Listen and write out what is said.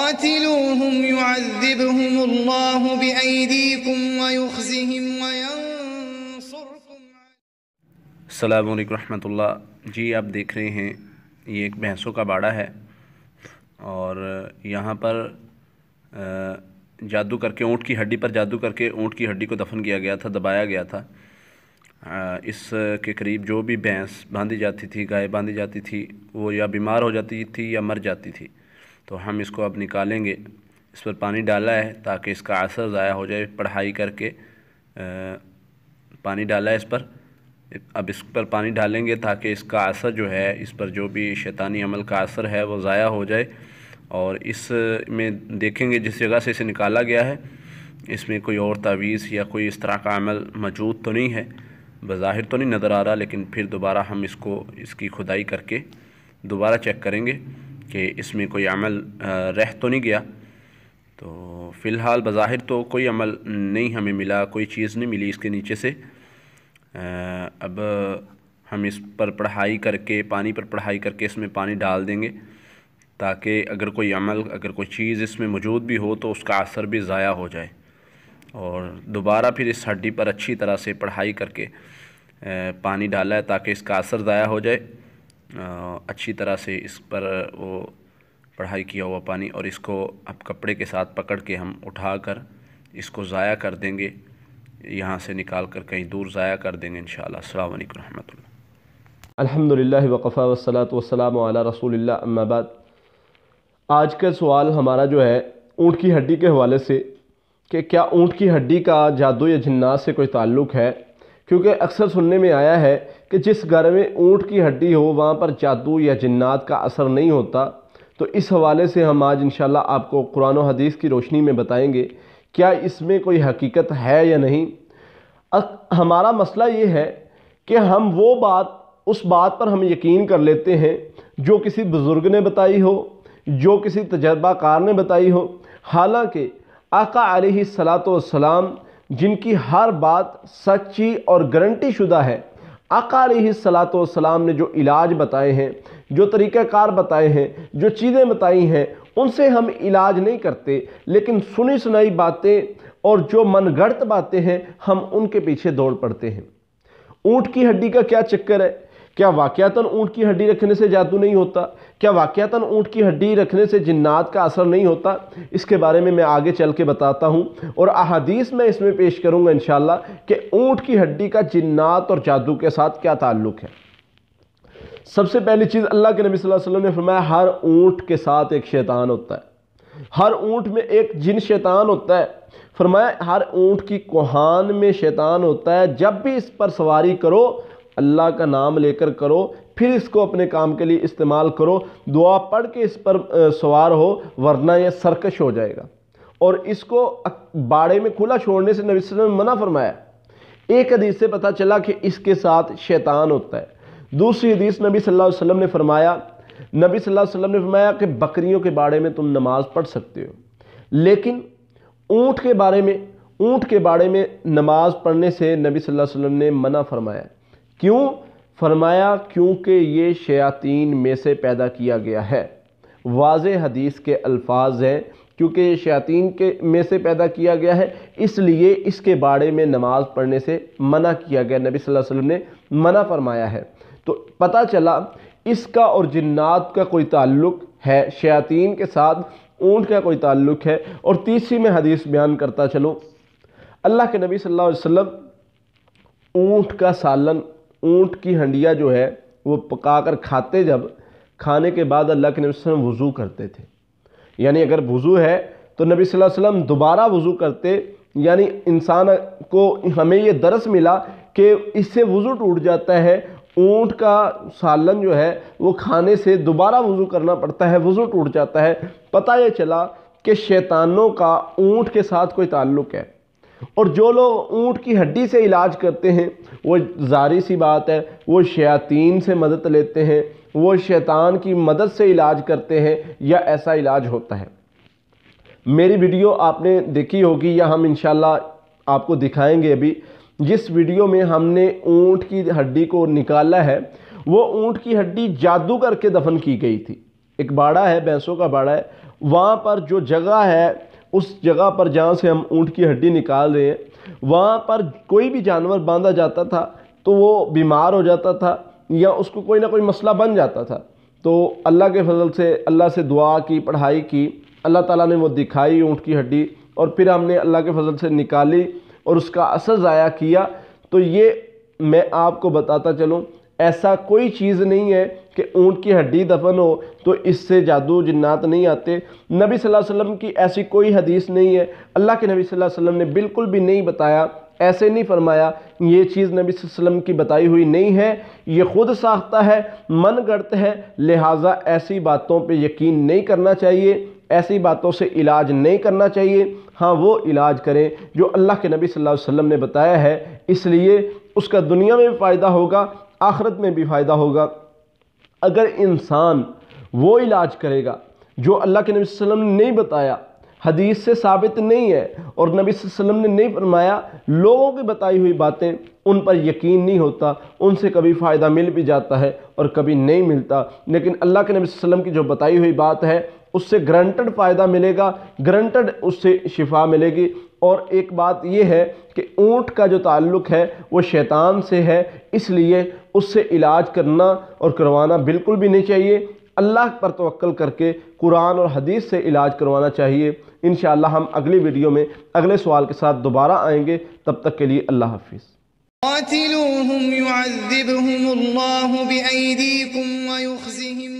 قاتلوهم يعذبهم الله بأيديكم ويخزهم وينصركم. السلام علیکم رحمۃ اللہ. جی آپ دیکھ رہے ہیں یہ ایک بھینسوں کا باڑہ ہے اور یہاں پر جادو کر کے اونٹ کی ہڈی پر جادو کر کے اونٹ کی ہڈی کو دفن کیا گیا تھا، دبایا گیا تھا. اس کے قریب جو بھی بھینس باندھی جاتی تھی، گائے باندھی جاتی تھی، وہ یا بیمار ہو جاتی تھی یا مر جاتی تھی. تو ہم اس کو اب نکالیں گے. اس پر پانی ڈالا ہے تاکہ اس کا اثر ضائع ہو جائے. پڑھائی کر کے پانی ڈالا ہے اس پر. اب اس پر پانی ڈالیں گے تاکہ اس کا اثر جو ہے، اس پر جو بھی شیطانی عمل کا اثر ہے وہ ضائع ہو جائے. اور اس میں دیکھیں گے جس جگہ سے اسے نکالا گیا ہے اس میں کوئی اور تعویذ یا کوئی اس طرح کا عمل موجود تو نہیں ہے. بظاہر تو نہیں نظر آ رہا، لیکن پھر دوبارہ ہم اس کی کھدائی کر کے دوبارہ چیک کریں گے کہ اس میں کوئی عمل رہ تو نہیں گیا. تو فی الحال بظاہر تو کوئی عمل نہیں ہمیں ملا، کوئی چیز نہیں ملی اس کے نیچے سے. اب ہم اس پر پڑھائی کر کے، پانی پر پڑھائی کر کے اس میں پانی ڈال دیں گے تاکہ اگر کوئی عمل، اگر کوئی چیز اس میں موجود بھی ہو تو اس کا اثر بھی ضائع ہو جائے. اور دوبارہ پھر اس ہڈی پر اچھی طرح سے پڑھائی کر کے پانی ڈالا ہے تاکہ اس کا اثر ضائع ہو جائے. اچھی طرح سے اس پر وہ پڑھائی کیا ہوا پانی، اور اس کو اب کپڑے کے ساتھ پکڑ کے ہم اٹھا کر اس کو ضائع کر دیں گے. یہاں سے نکال کر کہیں دور ضائع کر دیں گے انشاءاللہ. السلام علیکم رحمۃ اللہ. الحمدللہ وقفا والصلاة والسلام علی رسول اللہ، اما بعد. آج کا سوال ہمارا جو ہے اونٹ کی ہڈی کے حوالے سے کہ کیا اونٹ کی ہڈی کا جادو یا جنات سے کوئی تعلق ہے؟ کیونکہ اکثر سننے میں آیا ہے کہ جس گھر میں اونٹ کی ہڈی ہو وہاں پر جادو یا جنات کا اثر نہیں ہوتا. تو اس حوالے سے ہم آج انشاءاللہ آپ کو قرآن و حدیث کی روشنی میں بتائیں گے کیا اس میں کوئی حقیقت ہے یا نہیں. ہمارا مسئلہ یہ ہے کہ ہم اس بات پر ہم یقین کر لیتے ہیں جو کسی بزرگ نے بتائی ہو، جو کسی تجربہ کار نے بتائی ہو. حالانکہ آقا علیہ السلام جن کی ہر بات سچی اور گارنٹی شدہ ہے، آقا علیہ السلام نے جو علاج بتائے ہیں، جو طریقہ کار بتائے ہیں، جو چیزیں بتائی ہیں، ان سے ہم علاج نہیں کرتے، لیکن سنی سنائی باتیں اور جو من گھڑت باتیں ہیں ہم ان کے پیچھے دوڑ پڑتے ہیں. اونٹ کی ہڈی کا کیا چکر ہے؟ کیا واقعتاً اونٹ کی ہڈی رکھنے سے جادو نہیں ہوتا؟ کیا واقعتاً اونٹ کی ہڈی رکھنے سے جنات کا اثر نہیں ہوتا؟ اس کے بارے میں آگے چل کے بتاتا ہوں، اور احادیث میں اس میں پیش کروں گا انشاءاللہ کہ اونٹ کی ہڈی کا جنات اور جادو کے ساتھ کیا تعلق ہے. سب سے پہلی چیز، اللہ کے نبی صلی اللہ علیہ وسلم نے فرمایا ہر اونٹ کے ساتھ ایک شیطان ہوتا ہے. ہر اونٹ میں ایک جن شیطان ہوتا ہے. فرمایا ہر اونٹ کی کوہان میں شیطان ہوتا ہے. جب بھی اس پر سواری کرو اللہ کا نام لے کر کرو، پھر اس کو اپنے کام کے لیے استعمال کرو، دعا پڑھ کے اس پر سوار ہو، ورنہ یہ سرکش ہو جائے گا. اور اس کو باڑے میں کھلا چھوڑنے سے نبی صلی اللہ علیہ وسلم نے منع فرمایا. ایک حدیث سے پتہ چلا کہ اس کے ساتھ شیطان ہوتا ہے. دوسری حدیث نبی صلی اللہ علیہ وسلم نے فرمایا کہ بکریوں کے باڑے میں تم نماز پڑھ سکتے ہو، لیکن اونٹ کے باڑے میں نماز پڑھنے سے نبی صلی اللہ علیہ وسلم نے منع فرمایا. کیوں؟ فرمایا کیونکہ یہ شیاطین میں سے پیدا کیا گیا ہے. واضح حدیث کے الفاظ ہیں، کیونکہ یہ شیاطین میں سے پیدا کیا گیا ہے اس لیے اس کے باڑے میں نماز پڑھنے سے منع کیا گیا. نبی صلی اللہ علیہ وسلم نے منع فرمایا ہے. تو پتہ چلا اس کا اور جنات کا کوئی تعلق ہے، شیاطین کے ساتھ اونٹ کا کوئی تعلق ہے. اور تیسری میں حدیث بیان کرتا چلوں، اللہ کے نبی صلی اللہ علیہ وسلم اونٹ کا سالن، اونٹ کی ہنڈیا جو ہے وہ پکا کر کھاتے، جب کھانے کے بعد اللہ کے نبی صلی اللہ علیہ وسلم وضو کرتے تھے. یعنی اگر وضو ہے تو نبی صلی اللہ علیہ وسلم دوبارہ وضو کرتے. یعنی انسان کو ہمیں یہ درس ملا کہ اس سے وضو ٹوٹ جاتا ہے. اونٹ کا سالن جو ہے وہ کھانے سے دوبارہ وضو کرنا پڑتا ہے، وضو ٹوٹ جاتا ہے. پتہ یہ چلا کہ شیطانوں کا اونٹ کے ساتھ کوئی تعلق ہے. اور جو لوگ اونٹ کی ہڈی سے علاج کرتے ہیں وہ ظاہری سی بات ہے وہ شیاطین سے مدد لیتے ہیں، وہ شیطان کی مدد سے علاج کرتے ہیں، یا ایسا علاج ہوتا ہے. میری ویڈیو آپ نے دیکھی ہوگی یا ہم انشاءاللہ آپ کو دکھائیں گے. ابھی جس ویڈیو میں ہم نے اونٹ کی ہڈی کو نکالا ہے وہ اونٹ کی ہڈی جادو کر کے دفن کی گئی تھی. ایک باڑا ہے، بھینسوں کا باڑا ہے، وہاں پر جو جگہ ہے اس جگہ پر جہاں سے ہم اونٹ کی ہڈی نکال رہے ہیں، وہاں پر کوئی بھی جانور باندھا جاتا تھا تو وہ بیمار ہو جاتا تھا یا اس کو کوئی نہ کوئی مسئلہ بن جاتا تھا، تو اللہ کے فضل سے اللہ سے دعا کی، پڑھائی کی، اللہ تعالیٰ نے وہ دکھائی اونٹ کی ہڈی، اور پھر ہم نے اللہ کے فضل سے نکالی اور اس کا اثر ضائع کیا۔ تو یہ میں آپ کو بتاتا چلوں، ایسا کوئی چیز نہیں ہے کہ اونٹ کی ہڈی دفن ہو تو اس سے جادو جنات نہیں آتے۔ نبی صلی اللہ علیہ وسلم کی ایسی کوئی حدیث نہیں ہے، اللہ کے نبی صلی اللہ علیہ وسلم نے بالکل بھی نہیں بتایا، ایسے نہیں فرمایا، یہ چیز نبی صلی اللہ علیہ وسلم کی بتائی ہوئی نہیں ہے، یہ خود ساختہ ہے، من گڑت ہے، لہٰذا ایسی باتوں پہ یقین نہیں کرنا چاہیے، ایسی باتوں سے علاج نہیں کرنا چاہیے۔ ہاں وہ علاج کریں جو اللہ کے نبی صلی اللہ علیہ وسلم نے بتایا ہے، اس لیے اس کا دنیا میں بھی فائدہ ہوگا، آخرت میں بھی فائدہ ہوگا۔ اگر انسان وہ علاج کرے گا جو اللہ کے نبی صلی اللہ علیہ وسلم نے نہیں بتایا، حدیث سے ثابت نہیں ہے، اور نبی صلی اللہ علیہ وسلم نے نہیں فرمایا، لوگوں کی بتائی ہوئی باتیں ان پر یقین نہیں ہوتا، ان سے کبھی فائدہ مل بھی جاتا ہے اور کبھی نہیں ملتا، لیکن اللہ کے نبی صلی اللہ علیہ وسلم کی جو بتائی ہوئی بات ہے اس سے گرانٹڈ فائدہ ملے گا، گرانٹڈ اس سے شفا ملے گی۔ اور ایک بات یہ ہے کہ اونٹ کا جو تعلق ہے وہ شیطان سے ہے، اس لیے اس سے علاج کرنا اور کروانا بالکل بھی نہیں چاہیے، اللہ پر توکل کر کے قرآن اور حدیث سے علاج کروانا چاہیے۔ انشاءاللہ ہم اگلی ویڈیو میں اگلے سوال کے ساتھ دوبارہ آئیں گے، تب تک کے لیے اللہ حافظ۔ قاتلوهم يعذبهم الله بأيديكم ويخزهم